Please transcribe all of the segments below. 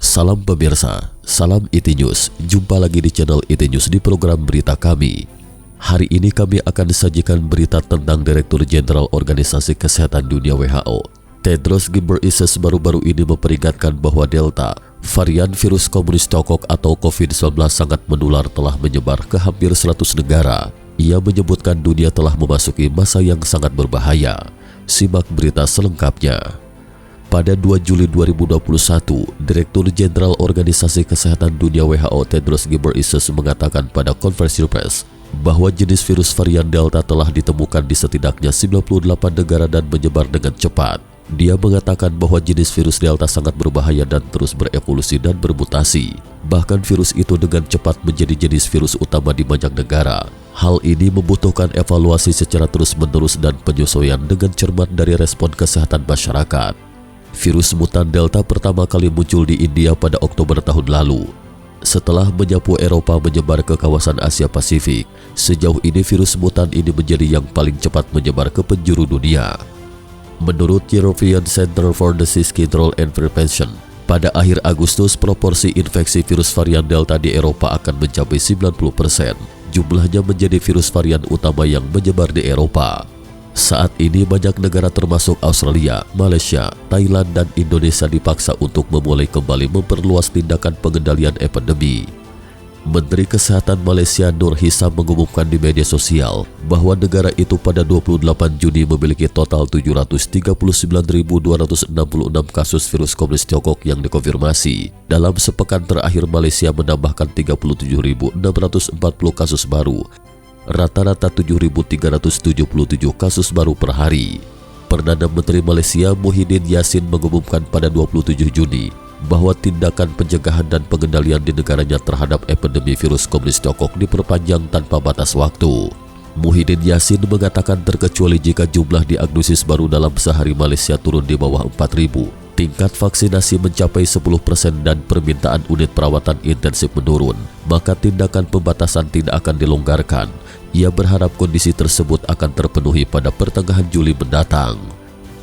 Salam pemirsa, salam IT News. Jumpa lagi di channel IT News di program berita kami. Hari ini kami akan sajikan berita tentang Direktur Jenderal Organisasi Kesehatan Dunia WHO, Tedros Ghebreyesus baru-baru ini memperingatkan bahwa Delta, varian virus komunis Tiongkok atau COVID-19 sangat menular telah menyebar ke hampir 100 negara. Ia menyebutkan dunia telah memasuki masa yang sangat berbahaya. Simak berita selengkapnya. Pada 2 Juli 2021, Direktur Jenderal Organisasi Kesehatan Dunia WHO Tedros Ghebreyesus mengatakan pada konferensi pers bahwa jenis virus varian Delta telah ditemukan di setidaknya 98 negara dan menyebar dengan cepat. Dia mengatakan bahwa jenis virus Delta sangat berbahaya dan terus berevolusi dan bermutasi. Bahkan virus itu dengan cepat menjadi jenis virus utama di banyak negara. Hal ini membutuhkan evaluasi secara terus-menerus dan penyesuaian dengan cermat dari respon kesehatan masyarakat. Virus mutan Delta pertama kali muncul di India pada Oktober tahun lalu. Setelah menyapu Eropa menyebar ke kawasan Asia Pasifik, sejauh ini virus mutan ini menjadi yang paling cepat menyebar ke penjuru dunia. Menurut European Center for Disease Control and Prevention, pada akhir Agustus proporsi infeksi virus varian Delta di Eropa akan mencapai 90%. Jumlahnya menjadi virus varian utama yang menyebar di Eropa. Saat ini banyak negara termasuk Australia, Malaysia, Thailand, dan Indonesia dipaksa untuk memulai kembali memperluas tindakan pengendalian epidemi. Menteri Kesehatan Malaysia Nur Hisam mengumumkan di media sosial bahwa negara itu pada 28 Juni memiliki total 739.266 kasus virus komunis Tiongkok yang dikonfirmasi. Dalam sepekan terakhir Malaysia menambahkan 37.640 kasus baru. Rata-rata 7.377 kasus baru per hari. Perdana Menteri Malaysia Muhyiddin Yassin mengumumkan pada 27 Juni bahwa tindakan pencegahan dan pengendalian di negaranya terhadap epidemi virus komunis Tiongkok diperpanjang tanpa batas waktu. Muhyiddin Yassin mengatakan terkecuali jika jumlah diagnosis baru dalam sehari Malaysia turun di bawah 4.000, tingkat vaksinasi mencapai 10% dan permintaan unit perawatan intensif menurun, maka tindakan pembatasan tidak akan dilonggarkan. Ia berharap kondisi tersebut akan terpenuhi pada pertengahan Juli mendatang.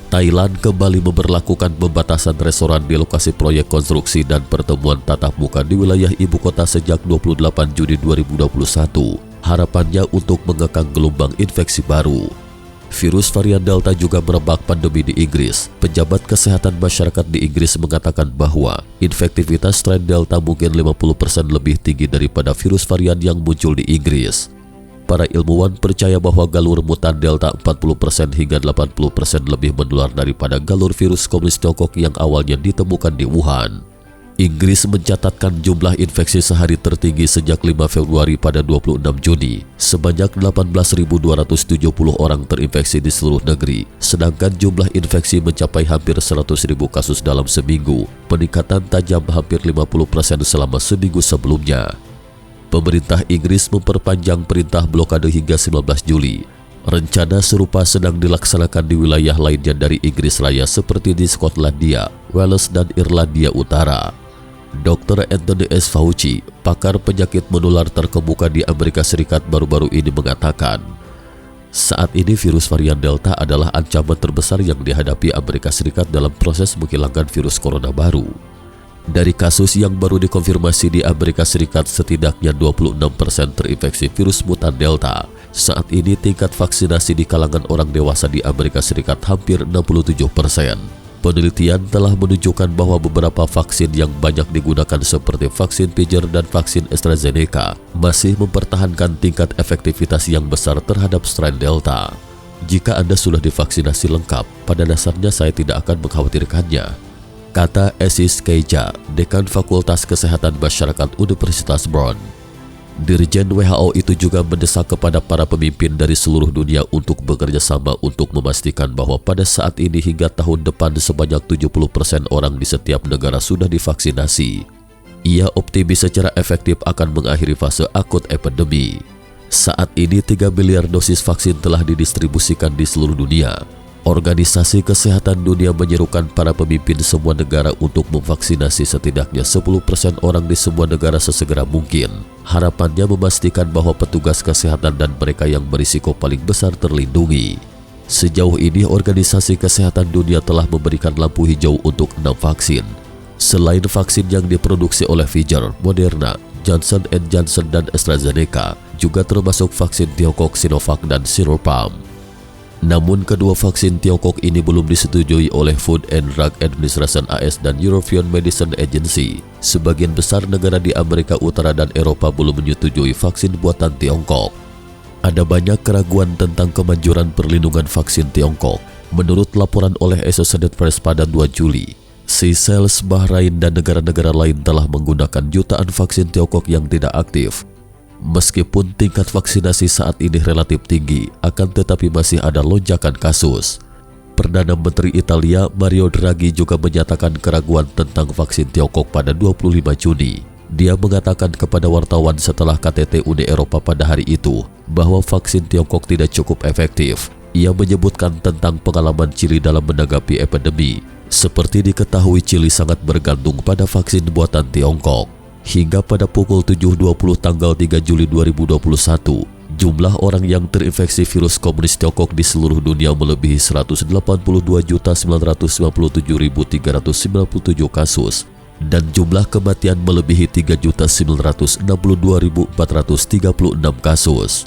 Thailand kembali memberlakukan pembatasan restoran di lokasi proyek konstruksi dan pertemuan tatap muka di wilayah ibu kota sejak 28 Juni 2021. Harapannya untuk mengekang gelombang infeksi baru. Virus varian Delta juga merebak pandemi di Inggris. Pejabat kesehatan masyarakat di Inggris mengatakan bahwa infektivitas strain Delta mungkin 50% lebih tinggi daripada virus varian yang muncul di Inggris. Para ilmuwan percaya bahwa galur mutan Delta 40% hingga 80% lebih menular daripada galur virus komunis Tiongkok yang awalnya ditemukan di Wuhan. Inggris mencatatkan jumlah infeksi sehari tertinggi sejak 5 Februari pada 26 Juni. Sebanyak 18.270 orang terinfeksi di seluruh negeri, sedangkan jumlah infeksi mencapai hampir 100.000 kasus dalam seminggu, peningkatan tajam hampir 50% selama seminggu sebelumnya. Pemerintah Inggris memperpanjang perintah blokade hingga 19 Juli. Rencana serupa sedang dilaksanakan di wilayah lainnya dari Inggris Raya seperti di Skotlandia, Wales, dan Irlandia Utara. Dr. Anthony S. Fauci, pakar penyakit menular terkemuka di Amerika Serikat baru-baru ini mengatakan, saat ini virus varian Delta adalah ancaman terbesar yang dihadapi Amerika Serikat dalam proses menghilangkan virus corona baru. Dari kasus yang baru dikonfirmasi di Amerika Serikat, setidaknya 26% terinfeksi virus mutan Delta. Saat ini tingkat vaksinasi di kalangan orang dewasa di Amerika Serikat hampir 67%. Penelitian telah menunjukkan bahwa beberapa vaksin yang banyak digunakan seperti vaksin Pfizer dan vaksin AstraZeneca masih mempertahankan tingkat efektivitas yang besar terhadap strain Delta. Jika Anda sudah divaksinasi lengkap, pada dasarnya saya tidak akan mengkhawatirkannya, kata Aziz Keija, Dekan Fakultas Kesehatan Masyarakat Universitas Brown. Dirjen WHO itu juga mendesak kepada para pemimpin dari seluruh dunia untuk bekerja sama untuk memastikan bahwa pada saat ini hingga tahun depan sebanyak 70% orang di setiap negara sudah divaksinasi. Ia optimis secara efektif akan mengakhiri fase akut epidemi. Saat ini 3 miliar dosis vaksin telah didistribusikan di seluruh dunia. Organisasi Kesehatan Dunia menyerukan para pemimpin semua negara untuk memvaksinasi setidaknya 10% orang di semua negara sesegera mungkin. Harapannya memastikan bahwa petugas kesehatan dan mereka yang berisiko paling besar terlindungi. Sejauh ini Organisasi Kesehatan Dunia telah memberikan lampu hijau untuk 6 vaksin. Selain vaksin yang diproduksi oleh Pfizer, Moderna, Johnson & Johnson, dan AstraZeneca, juga termasuk vaksin Tiongkok Sinovac dan Sinopharm. Namun kedua vaksin Tiongkok ini belum disetujui oleh Food and Drug Administration (AS) dan European Medicines Agency. Sebagian besar negara di Amerika Utara dan Eropa belum menyetujui vaksin buatan Tiongkok. Ada banyak keraguan tentang kemanjuran perlindungan vaksin Tiongkok. Menurut laporan oleh Associated Press pada 2 Juli, Seychelles, Bahrain, dan negara-negara lain telah menggunakan jutaan vaksin Tiongkok yang tidak aktif. Meskipun tingkat vaksinasi saat ini relatif tinggi, akan tetapi masih ada lonjakan kasus. Perdana Menteri Italia Mario Draghi juga menyatakan keraguan tentang vaksin Tiongkok pada 25 Juni. Dia mengatakan kepada wartawan setelah KTT Uni Eropa pada hari itu bahwa vaksin Tiongkok tidak cukup efektif. Ia menyebutkan tentang pengalaman Chili dalam menanggapi epidemi. Seperti diketahui, Chili sangat bergantung pada vaksin buatan Tiongkok. Hingga pada pukul 7.20 tanggal 3 Juli 2021, jumlah orang yang terinfeksi virus komunis Tiongkok di seluruh dunia melebihi 182.997.397 kasus, dan jumlah kematian melebihi 3.962.436 kasus.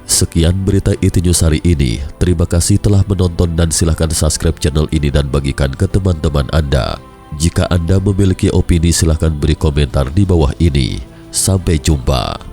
Sekian berita ITNews hari ini. Terima kasih telah menonton dan silahkan subscribe channel ini dan bagikan ke teman-teman Anda. Jika Anda memiliki opini, silahkan beri komentar di bawah ini. Sampai jumpa.